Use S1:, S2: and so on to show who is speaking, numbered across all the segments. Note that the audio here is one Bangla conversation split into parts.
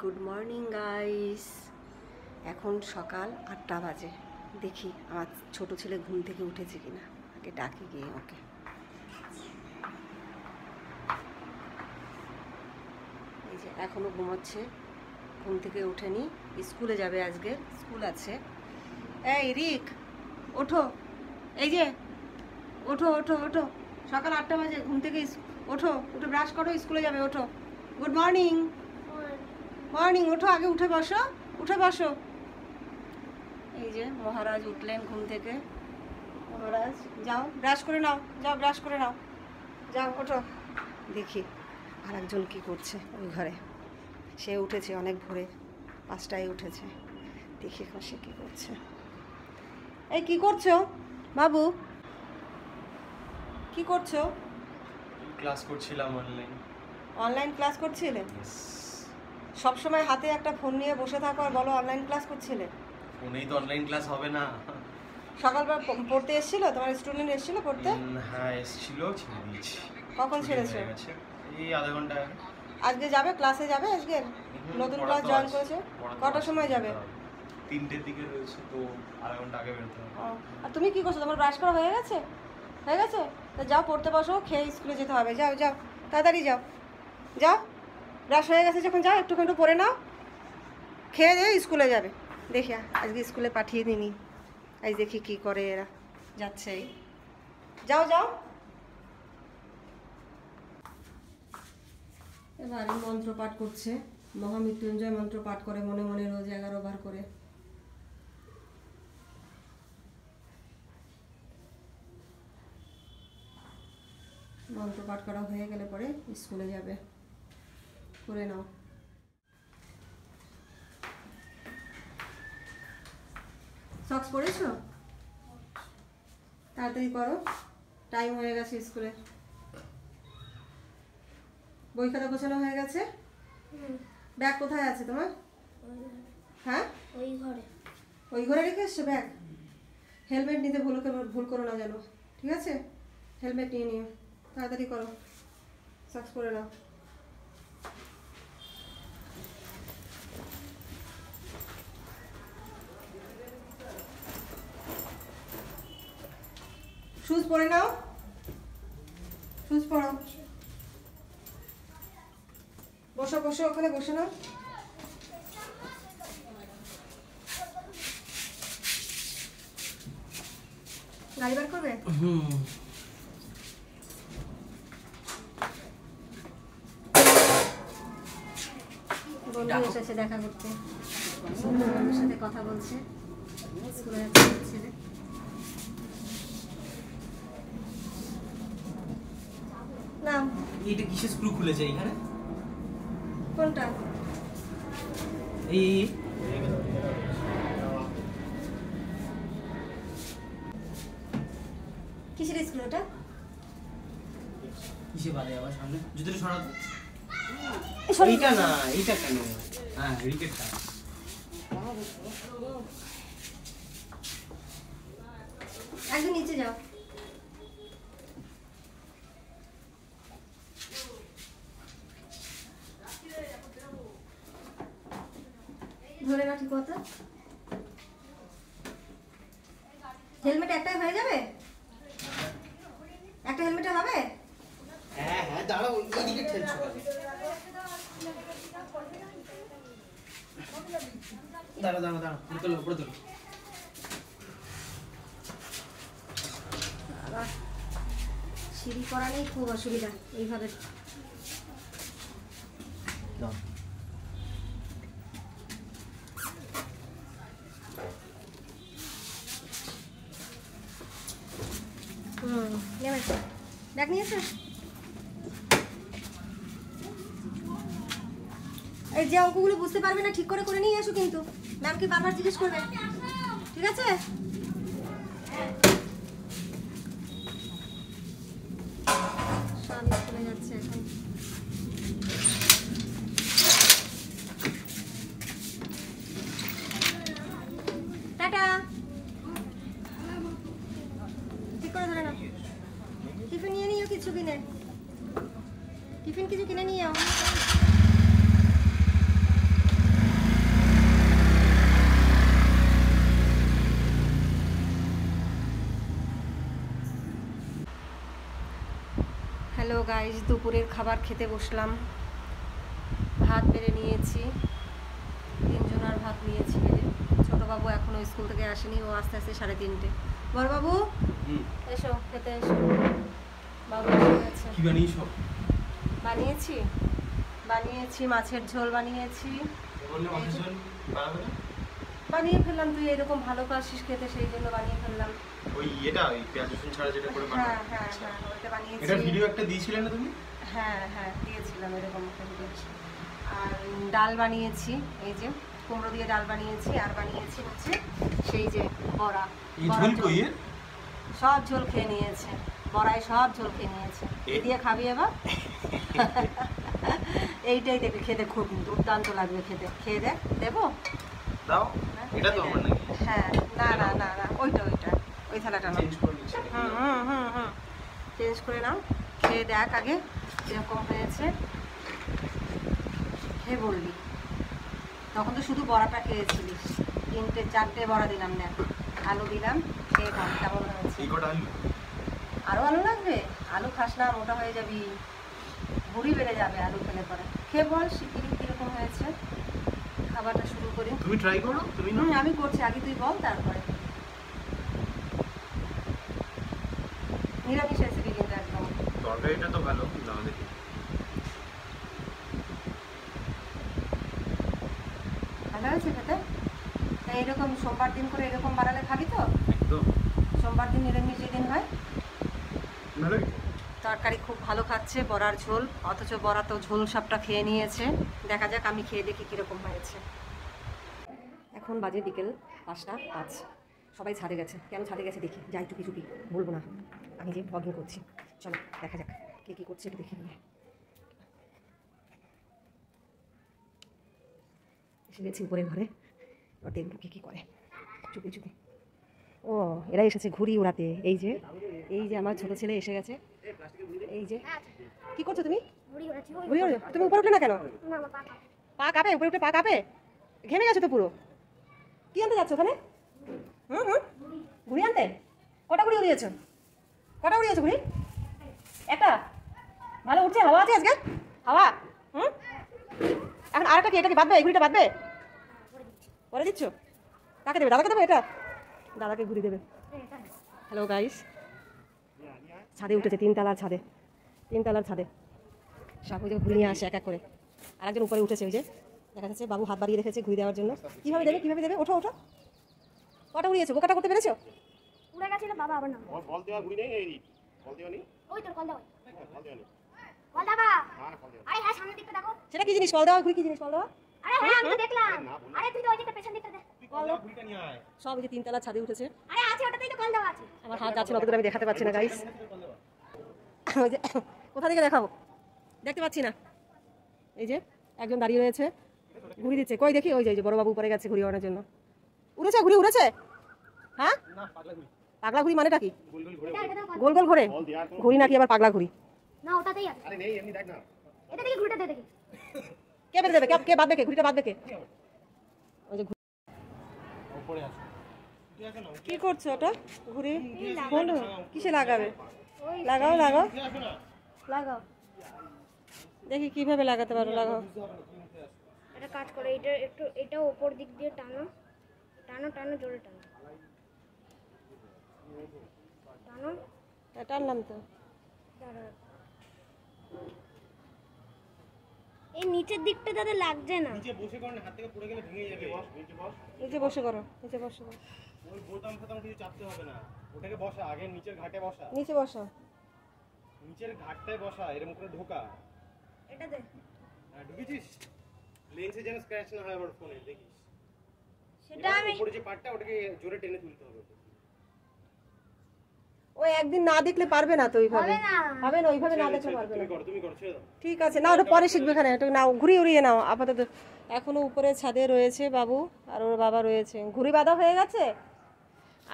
S1: Good morning guys. এখন সকাল 8টা বাজে। দেখি আমার ছোট ছেলে ঘুম থেকে উঠেছে কিনা, আগে ডাকি গিয়ে ওকে। এই যে এখনও ঘুমাচ্ছে, ঘুম থেকে ওঠেনি। স্কুলে যাবে, আজকে স্কুল আছে। এই রিক, ওঠো, এই যে ওঠো ওঠো ওঠো, সকাল 8টা বাজে, ঘুম থেকে ওঠো, উঠে ব্রাশ করো, স্কুলে যাবে, ওঠো। Good morning. মর্নিং, ওঠো, আগে উঠে বসো, উঠে বসো। এই যে মহারাজ উঠলেন ঘুম থেকে। মহারাজ যাও ব্রাশ করে নাও, যাও ব্রাশ করে নাও, যাও ওঠো। দেখি আর একজন কী করছে ওই ঘরে। সে উঠেছে অনেক ভোরে, 5টায় উঠেছে। দেখি এখন সে কী করছে। এই কী করছো বাবু, কি করছো?
S2: ক্লাস করছিলাম অনলাইন।
S1: অনলাইন ক্লাস করছিলে? সব সময় হাতে একটা ফোন নিয়ে বসে থাকো আর বলো অনলাইন ক্লাস করছিলে?
S2: ফোনেই তো অনলাইন ক্লাস হবে না।
S1: সকালবেলা পড়তে এসেছিল, তোমার স্টুডেন্ট এসেছিল পড়তে?
S2: হ্যাঁ এসেছিল, ছেড়ে দিয়েছি।
S1: কখন ছেড়েছো?
S2: এই আধা ঘন্টা আগে।
S1: আজকে যাবে ক্লাসে, যাবে আজকে নতুন ক্লাস জয়েন করেছে? কটার সময় যাবে?
S2: 3টের দিকে রয়েছে, তো আধা ঘন্টা আগে বেরোতে হবে।
S1: আর তুমি কি করছো? তোমার ব্রাশ করা হয়ে গেছে? হয়ে গেছে? তা যাও পড়তে বসো, খেয়ে স্কুলে যেতে হবে। যাও যাও তাড়াতাড়ি যাও, যাও। ব্রাশ হয়ে গেছে যখন যাও, একটু পরে নাও, খেয়ে দিয়ে স্কুলে যাবে। দেখি আজকে স্কুলে পাঠিয়ে দিনি, আজ দেখি কি করে এরা। যাচ্ছে, যাও যাও। এবার মন্ত্র পাঠ করছে, মহামৃত্যুঞ্জয় মন্ত্র পাঠ করে মনে মনে রোজ 11 বার করে। মন্ত্র পাঠ করা হয়ে গেলে পরে স্কুলে যাবে, করে নাও। সক্স পরেছো? তাড়াতাড়ি করো, টাইম হয়ে গেছে স্কুলে। বই খাতা গোছানো হয়ে গেছে? ব্যাগ কোথায় আছে তোমার? হ্যাঁ
S3: ওই ঘরে।
S1: ওই ঘরে রেখে এসছো ব্যাগ? হেলমেট নিতে ভুল করো না যেন, ঠিক আছে? হেলমেট নিয়ে নিও, তাড়াতাড়ি করো, সক্স পরে নাও। শুজ পরে নাও, শুজ পরো। বসো বসো, ওখানে বসে নাও। গাড়ি বার করবে? বন্ধু এসেছে দেখা করতে, বন্ধুর সাথে কথা বলছে। স্কুলে যাচ্ছে ছেলে। নাম
S2: এইটা কিসের স্ক্রু খুলেছে এখানে?
S1: কোনটা?
S2: এই
S1: কিসের স্কুল ওটা?
S2: কিসে বাদে আবার সামনে জুতোটা সরাতো। এইটা না, এইটা কেন? হ্যাঁ রিকেটটা।
S1: একদম নিচে যাও। ধরে না ঠিক মতো। হেলমেট একটাই হয়ে যাবে? একটা হেলমেটে হবে?
S2: হ্যাঁ হ্যাঁ দাঁড়াও, এইদিকে ঠেলছো কেন? দাঁড়াও দাঁড়াও দাঁড়াও, তোলো উপরে তোলো।
S1: সিঁড়ি করা নেই, খুব অসুবিধা এইভাবে। নেমেছে, ব্যাগ নিয়েছে? এই যে অঙ্কগুলো বুঝতে পারবে না, ঠিক করে নিয়ে এসো কিন্তু, ম্যামকে বারবার জিজ্ঞেস করবে, ঠিক আছে? সব স্কুলে যাচ্ছে এখন। টাটা, ঠিক করে ধরে নাও। টিফিন নিয়ে নিও, কিছু কিনে, টিফিন কিছু কিনে নিও। গাইস দুপুরের খাবার খেতে বসলাম। ভাত বেড়ে নিয়েছি, 3 জনার ভাত নিয়েছি বেড়ে। ছোট বাবু এখনো স্কুল থেকে আসেনি, ও আস্তে আস্তে 3:30। বড় বাবু এসো খেতে এসো। বাবু এসে গেছে।
S2: কি বানিয়েছো?
S1: বানিয়েছি মাছের ঝোল বানিয়েছি।
S2: বললে মাছের ঝোল বানাবে না?
S1: বানিয়ে ফেললাম, তুই এরকম ভালো পাচ্ছিস খেতে, সেই জন্য বানিয়ে ফেললাম।
S2: ওই ওই পেঁয়াজ রসুন ছাড়া যেটা করে বানাও।
S1: হ্যাঁ হ্যাঁ হ্যাঁ, ওইটা বানিয়েছি।
S2: এটা ভিডিও একটা দিয়েছিলে না তুমি?
S1: হ্যাঁ হ্যাঁ দিয়েছিলাম, এরকম একটা ভিডিও। আর ডাল বানিয়েছি, এই যে কুমড়ো দিয়ে ডাল বানিয়েছি। আর বানিয়েছি হচ্ছে সেই যে বড়া।
S2: এই ঝোল কই এর?
S1: সব ঝোল খেয়ে নিয়েছে, বড়াই সব ঝোল খেয়ে নিয়েছে। এই দিয়ে খাবি এবার? এইটাই দেখবি খেতে খুব দুর্দান্ত লাগবে খেতে। খেয়ে দেখ, দেবো?
S2: দাও। এটা তো আমার নাকি?
S1: হ্যাঁ, না না না না, ওইটা ওই থালাটা না।
S2: চেঞ্জ করে নিচ্ছি।
S1: হুম চেঞ্জ করে নাও। খেয়ে দেখ আগে এরকম হয়েছে, খেয়ে বলবি। তখন তো শুধু বড়াটা খেয়েছিলিস, 3-4টে বড়া দিলাম, দেখ আলু দিলাম, খেয়ে ভাব কেমন হয়েছে।
S2: এই কটা আলু?
S1: আরও আলু লাগবে? আলু খাস না, মোটা হয়ে যাবি, ভুঁড়ি বেড়ে যাবে আলু খেলে পরে। খেয়ে বল শিগগিরি কীরকম হয়েছে। খাবারটা শুরু করি।
S2: তুমি ট্রাই করো, তুমি না?
S1: আমি করছি, আগে তুই বল তারপরে। নিরামিষ রেসিপি কিন্তু একদম।
S2: তরকারিটা তো ভালো, নাও দেখি।
S1: ভালো হয়েছে খেতে? তাই এরকম সোমবার দিন করে এরকম বানালে খাবি তো?
S2: একদম।
S1: সোমবার দিন নিরামিষ যেদিন হয়।
S2: ভালো।
S1: তরকারি খুব ভালো খাচ্ছে, বড়ার ঝোল, অথচ বড়া তো ঝোল সবটা খেয়ে নিয়েছে। দেখা যাক আমি খেয়ে দেখি কীরকম হয়েছে। এখন বাজে বিকেল 5:05। সবাই ছাদে গেছে। কেন ছাদে গেছে দেখি, যাই চুপি চুপি, বলবো না আমি যে ভগিং করছি। চলো দেখা যাক কে কী করছে, একটু দেখে নিয়ে। এসে গেছি উপরের ঘরে, এবার দেখবো কে কী করে চুপি চুপি। ও এরা এসেছে ঘুড়ি উড়াতে। এই যে আমার ছোট ছেলে এসে গেছে। এই যে কি করছো তুমি? ঘুড়ি উড়াচ্ছি। তুমি উপরে উঠলে না কেন? পা কাঁপে? উপরে উঠে পা কাঁপে? ঘেমে গেছো তো পুরো। কি আনতে যাচ্ছ ওখানে? ঘুড়ি আনতে? কটা ঘুড়ি উড়িয়েছো ঘুড়ি? একটা? ভালো উঠছে? হাওয়া আছে আজকে? হাওয়া? এখন আরেকটা কি? এটা কি বাঁধবে? এই ঘুড়িটা বাঁধবে? পরে দিচ্ছ? কাকে দেবে? দাদাকে দেবে? এটা দাদাকে ঘুড়ি দেবে। হ্যালো গাইস, ছাদে উঠেছে, 3 তলার ছাদে। সব ওই যে ঘুড়ি নিয়ে আসে এক এক করে। আরেকজন উপরে উঠেছে, ওই যে দেখা যাচ্ছে বাবু হাত বাড়িয়ে রেখেছে ঘুড়ি দেওয়ার জন্য। কিভাবে দেবে? ওঠো। কটা উড়িয়েছো? বোকাটা করতে পেরেছো?
S3: উড়ে গেছিল বাবা, আবার না।
S4: বল দেওয়া ঘুরি নেই, এই বল দেওয়া নেই।
S3: ওই তোর কল দাও।
S4: বল দেওয়া নেই।
S3: কল দাও।
S4: হ্যাঁ, কল দেওয়া।
S3: আরে হ্যাঁ, সামনের দিকটা দেখো।
S1: সেটা কি জিনিস? কল দেওয়া ঘুড়ি কি জিনিস? কল দেওয়া?
S3: আরে হ্যাঁ, আমি তো দেখলাম। আরে তুই তো ওই দিকটা পেছন দিকটা দেখ।
S4: তুই কল দাও, ঘুরিটা নিয়ে আয়।
S1: সব ওই যে 3 তলার ছাদে উঠেছে।
S3: আরে আছে, ওটাতেই তো কল দেওয়া আছে।
S1: আমার হাত যাচ্ছে না, অতদূর আমি দেখাতে পারছি না গাইস। ওই যে কোথা থেকে দেখাবো, দেখতে পাচ্ছি না। এই যে একজন দাঁড়িয়ে রয়েছে, ঘুড়ি দিচ্ছে। কই দেখি, ওই যে বড় বাবু উপরে গেছে ঘুড়ি ওড়ানোর জন্য। ঘুড়ি উড়েছে? হ্যাঁ,
S4: না, পাগলা ঘুরি।
S1: পাগলা ঘুড়ি মানেটা কি?
S4: গোল গোল ঘুরে।
S3: এটা দাও কল।
S1: গোল ঘোরে
S4: বল দেওয়া আর কোনো-
S1: ঘুড়ি নাকি আবার পাগলা ঘুড়ি?
S3: না, ওটাতেই আছে।
S4: আরে নেই, এমনি দেখ না।
S3: এটা দেখি ঘুরিটা দে দেখি।
S1: কে বেঁধে দেবে? কে বাঁধবে? ঘুড়িটা বাঁধবে কে? ওই যে
S4: উপরে আছে। তুই আছে না?
S1: কি করছো ওটা? ঘুড়ি কিসে লাগাবে?
S3: ওই
S1: লাগাও
S4: তুই আছে না?
S1: লাগাও, দেখি কিভাবে লাগাতে পারো। লাগাও।
S3: এটা কাজ করে, এটা উপর দিক দিয়ে টানো জোরে টানো।
S1: টানলাম তো।
S3: দাঁড়া, এই নিচের দিকটা তাতে লাগছে না।
S4: নিচে বসে কর না, হাত থেকে পড়ে গেলে ভেঙে যাবে। বস, নিচে বস।
S1: নিচে বসে করো।
S4: ওই বোতাম ফোতাম কিছু চাপতে হবে না। ওটাকে বসা, আগে নিচের ঘাটে বসা।
S1: নিচে বসো।
S4: নিচের ঘাটটায় বসা, এরকম করে ঢোকা।
S3: এটা দে।
S4: হ্যাঁ, ঢুকেছিস? লেন্সে যেন স্ক্র্যাচ না হয় আবার ফোনে, দেখিস।
S3: সেটা আমি
S4: উপরে যে পার্টটা, ওটাকে জোরে টেনে তুলতে হবে।
S1: ওই একদিন না দেখলে পারবে না তো ওইভাবে।
S3: হবে না।
S1: হবে না, ওইভাবে না দেখলে পারবে না।
S4: তুমি করো, ছেড়ে দাও।
S1: ঠিক আছে, না ওটা পরে শিখবে। এখানে একটু নাও, ঘুরি উড়িয়ে নাও আপাতত। এখনো উপরে ছাদে রয়েছে বাবু আর ওর বাবা রয়েছে। ঘুড়ি বাঁধা হয়ে গেছে,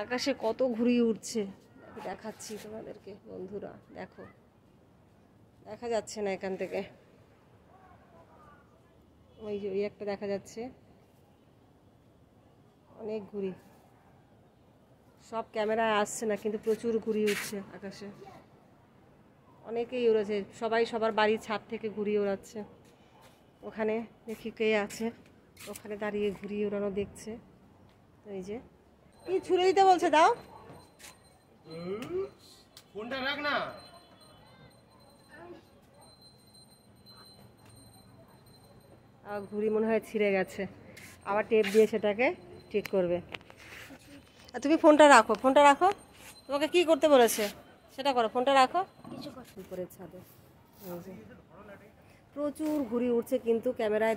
S1: আকাশে কত ঘুড়ি উঠছে দেখাচ্ছি তোমাদেরকে বন্ধুরা। দেখো, দেখা যাচ্ছে না এখান থেকে। ওই যে ওই একটা দেখা যাচ্ছে, অনেক ঘুড়ি। সব ক্যামেরায় আসছে না, কিন্তু প্রচুর ঘুড়ি উঠছে আকাশে। অনেকেই উড়েছে, সবাই সবার বাড়ির ছাদ থেকে ঘুরিয়ে উড়াচ্ছে। ওখানে দেখি কে আছে, ওখানে দাঁড়িয়ে ঘুরিয়ে উড়ানো দেখছে। এই যে কি ছুড়ে দিতে বলছে, দাও।
S4: ফোনটা রাখ না।
S1: আর ঘুড়ি মনে হয় ছিঁড়ে গেছে, আবার টেপ দিয়ে সেটাকে ঠিক করবে। আর তুমি ফোনটা রাখো, ফোনটা রাখো, তোমাকে কি করতে বলেছে সেটা করো, ফোনটা রাখো। উপরের ছাদে এই যে প্রচুর ঘুড়ি উঠছে, কিন্তু ক্যামেরায়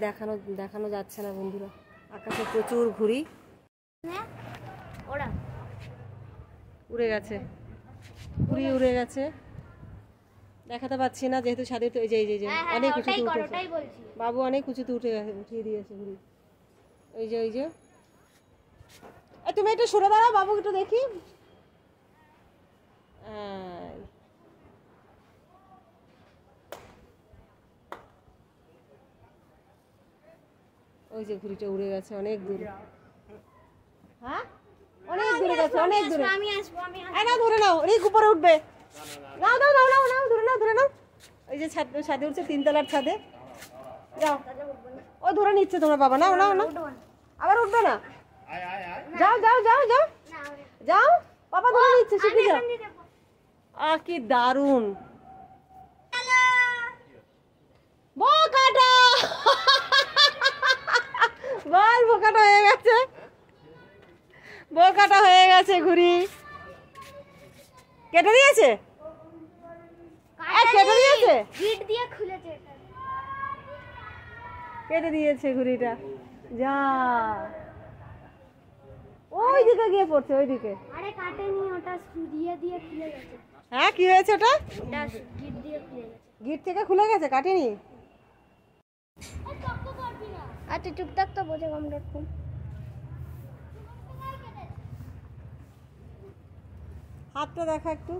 S1: দেখানো যাচ্ছে না বন্ধুরা। আকাশে প্রচুর ঘুড়ি
S3: ওরা
S1: উড়ে গেছে, ঘুড়ি উড়ে গেছে, দেখাতে পাচ্ছি না যেহেতু ছাদে। তো এই যে অনেক উঁচুতে উঠেছে,
S3: ওটাই বলছি।
S1: বাবু অনেক উঁচুতে উঠিয়ে দিয়েছে ঘুড়ি। এই যে তুমি একটু সরে দাঁড়াও, বাবু একটু দেখি। ওই যে ঘুড়িটা উড়ে গেছে অনেক দূরে। হ্যাঁ অনেক দূরে গেছে, অনেক দূরে।
S3: আমি আসবো
S1: নাও ধরে নাও, রিক উপরে উঠবে। নাও ধরে নাও। ওই যে ছাদে উঠছে, 3 তলার ছাদে। যাও, ও ধরে নিচ্ছে তোমার বাবা। নাও আবার উঠবে না। যাও বাবা ধরে নিচ্ছে, শিখে যাও। কি দারুণ বোকাটা। বল, বোকাটা হয়ে গেছে ঘুড়ি। কেটে দিয়েছে
S3: গিট দিয়ে খুলেছে এটা।
S1: কেটে দিয়েছে ঘুড়িটা। যা, ওই দিকে গিয়ে পড়ছে, ওই দিকে।
S3: আরে কাটেনি, ওটা দিয়ে দিয়ে খুলে গেছে।
S1: হ্যাঁ কি হয়েছে ওটা?
S3: ওটা গিট দিয়ে খুলে গেছে।
S1: গিট থেকে খুলে গেছে, কাটেনি।
S3: আচ্ছা চুপ থাক তো, বোঝে কম.com।
S1: হাতটা দেখা একটু।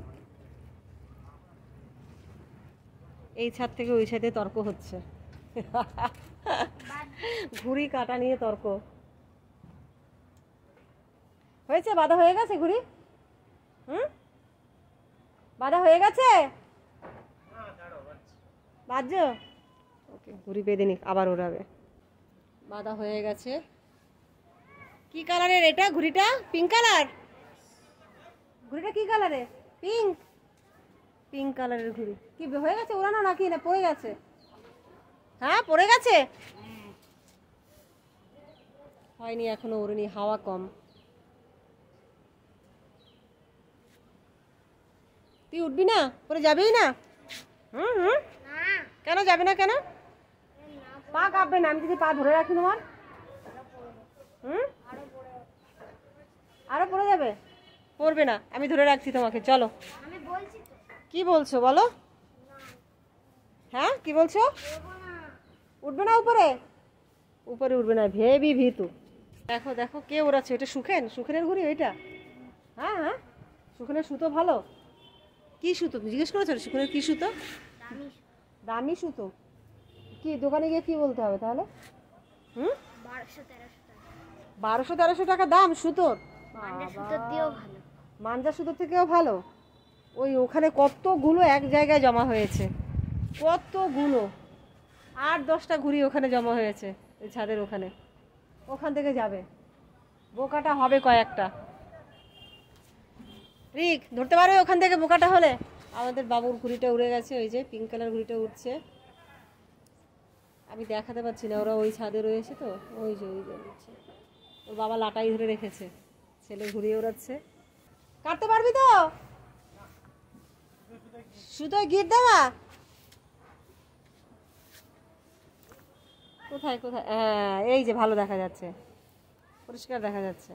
S1: এই ছাদ থেকে ওই ছাদে তর্ক হচ্ছে, ঘুড়ি কাটা নিয়ে তর্ক হয়েছে। বাধা হয়ে গেছে ঘুড়ি, বাধা হয়ে গেছে। বাজছো? ওকে, ঘুড়ি বেঁধে নি, আবার ওড়াবে। বাধা হয়ে গেছে। কি কালারের এটা ঘুড়িটা? Pink colour. ঘুড়িটা কি কালারের? পিঙ্ক কালারের ঘুড়ি। কি হয়ে গেছে ওড়ানো নাকি না পড়ে গেছে? হ্যাঁ পড়ে গেছে, হয়নি এখনো ওড়েনি, হাওয়া কম। তুই উঠবি না, পরে যাবেই না? কেন যাবে না? কেন পা কাঁপবে না? আমি যদি পা ধরে রাখি তোমার, আরো পড়ে যাবে। পড়বে না, আমি ধরে রাখছি তোমাকে, চলো।
S3: আমি বলছি তো।
S1: কি বলছো বলো? হ্যাঁ কি বলছো? উঠবে না উপরে? উপরে উঠবে না, ভেবি ভীতু। দেখো কে ওড়াচ্ছে, ওটা সুখেনের ঘুড়ি ওইটা? হ্যাঁ সুখেনের সুতো ভালো। কি সুতো জিজ্ঞেস করেছো? সুখেনের কি সুতো? দামি সুতো। কি দোকানে গিয়ে কি বলতে হবে তাহলে? 1200-1300 টাকা দাম সুতোর? মাঞ্জা সুতোর থেকেও ভালো। ওখানে কতগুলো এক জায়গায় জমা হয়েছে, কতগুলো 8-10টা ঘুড়ি ওখানে জমা হয়েছে ওই ছাদের ওখানে। ওখান থেকে যাবে, বোকাটা হবে কয়েকটা। রিক ধরতে পারবে ওখান থেকে বোকাটা হলে? আমাদের বাবুর ঘুড়িটা উড়ে গেছে, ওই যে পিঙ্ক কালার ঘুড়িটা উঠছে। আমি দেখাতে পাচ্ছি না, ওরা ওই ছাদে রয়েছে তো, ওই যে উঠছে। ওর বাবা লাটাই ধরে রেখেছে, ছেলে ঘুরিয়ে ওড়াচ্ছে। কাটতে পারবি তো? সুতোয় গিট দেওয়া? কোথায়? হ্যাঁ এই যে ভালো দেখা যাচ্ছে, পরিষ্কার দেখা যাচ্ছে।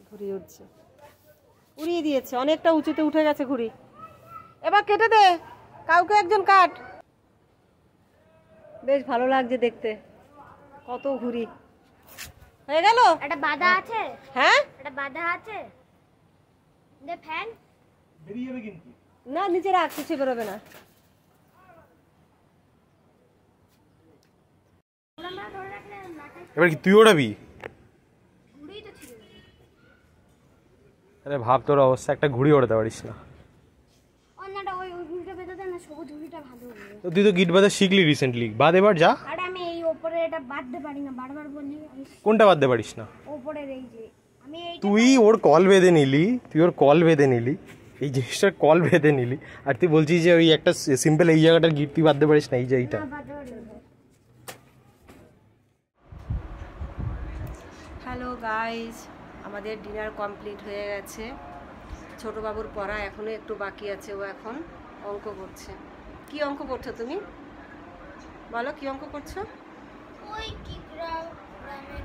S1: ঘুরিয়ে উঠছে, উড়িয়ে দিয়েছে, অনেকটা উঁচুতে উঠে গেছে ঘুড়ি। এবার কেটে দে, কাউকে একজন কাট। বেশ ভালো লাগছে দেখতে, কত ঘুড়ি হয়ে গেল।
S3: একটা বাধা আছে।
S1: হ্যাঁ
S3: একটা বাধা আছে, দে ফ্যান
S4: বেরিয়ে যাবে কিন্তু।
S1: না নিচে রাখ, কিছু বেরোবে না।
S4: এবার কি তুই ওড়াবি? আরে ভাব তোর অবস্থা, একটা ঘুড়ি ওড়াতে পারিস না।
S3: অন্যটা ওই
S4: তো তুই তো গিট বাঁধা শিখলি রিসেন্টলি, বাদ এবার যা।
S3: আরে আমি এই ওপরে এটা বাঁধতে পারি না, বারবার বলি আমি
S4: কোনটা বাঁধতে পারিস না?
S3: ওপরের এই যে আমি এই
S4: তুই ওর কল বেঁধে নিলি, এই জিনিসটার কল বেঁধে নিলি, আর তুই বলছিস যে ওই একটা সিম্পল এই জায়গাটার গিট তুই বাঁধতে পারিস না, এই যে এইটা।
S3: বাঁধতে পারি না।
S1: হ্যালো গাইস, আমাদের ডিনার কমপ্লিট হয়ে গেছে। ছোট বাবুর পড়া এখনো একটু বাকি আছে, ও এখন অঙ্ক করছে। কি অঙ্ক করছো তুমি? বলো কি অঙ্ক করছো?
S3: ওই কি গ্রামের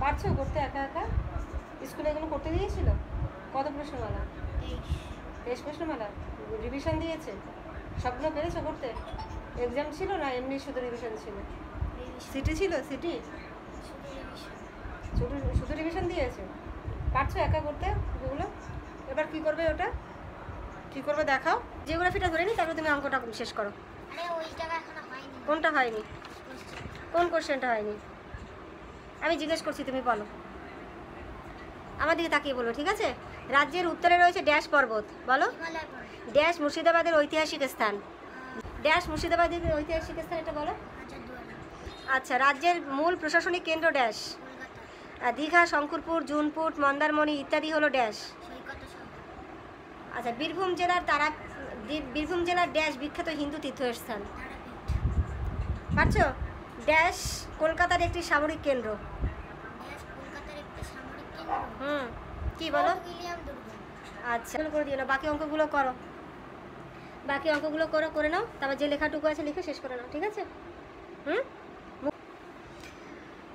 S1: পারছো করতে একা একা? স্কুলে এগুলো করতে দিয়েছিল? কত প্রশ্নমালা? 23 প্রশ্নমালা। রিভিশন দিয়েছে? সবগুলো পেরেছো করতে? এক্সাম ছিল না এমনি শুধু রিভিশন ছিল? সিটি ছিল? সিটি শুধু রিভিশন দিয়েছে? পারছো একা করতে ওগুলো? এবার কি করবে ওটা? কি করবে দেখাও। জিওগ্রাফিটা ধরে নি, তারপরে তুমি অঙ্কটা শেষ করো।
S3: আরে ওই জায়গা এখনো হয়নি।
S1: কোনটা হয়নি? কোন কোশ্চেনটা হয়নি? আমি জিজ্ঞেস করছি, তুমি বলো। আমার দিকে তাকিয়ে বলো, ঠিক আছে? রাজ্যের উত্তরে রয়েছে ড্যাশ পর্বত, বলো।
S3: হিমালয় পর্বত,
S1: ড্যাশ মুর্শিদাবাদের ঐতিহাসিক স্থান। ড্যাশ মুর্শিদাবাদের ঐতিহাসিক স্থান, এটা বলো।
S3: হাজারদুয়ারি,
S1: আচ্ছা, রাজ্যের মূল প্রশাসনিক কেন্দ্র ড্যাশ।
S3: কলকাতা,
S1: দীঘা, শঙ্করপুর, জুনপুট, মন্দারমণি ইত্যাদি হলো ড্যাশ।
S3: সৈকত শহর,
S1: আচ্ছা, বীরভূম জেলার ড্যাশ বিখ্যাত হিন্দু তীর্থস্থান।
S3: তারাপীঠ,
S1: পারছো? ড্যাশ কলকাতার একটি সামরিক কেন্দ্র।
S3: ড্যাশ কলকাতার একটি সামরিক কেন্দ্র।
S1: কি বলো?
S3: ফোর্ট উইলিয়াম দুর্গ।
S1: আচ্ছা, এগুলো করে দিও না, বাকি অঙ্কগুলো করো। বাকি অঙ্কগুলো করে নাও, তারপর যে লেখাটুকু আছে লিখে শেষ করে নাও, ঠিক আছে?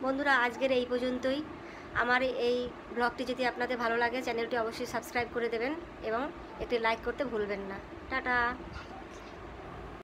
S1: বন্ধুরা, আজকের এই পর্যন্তই। আমার এই ব্লগটি যদি আপনাদের ভালো লাগে, চ্যানেলটি অবশ্যই সাবস্ক্রাইব করে দেবেন এবং একটি লাইক করতে ভুলবেন না। টাটা।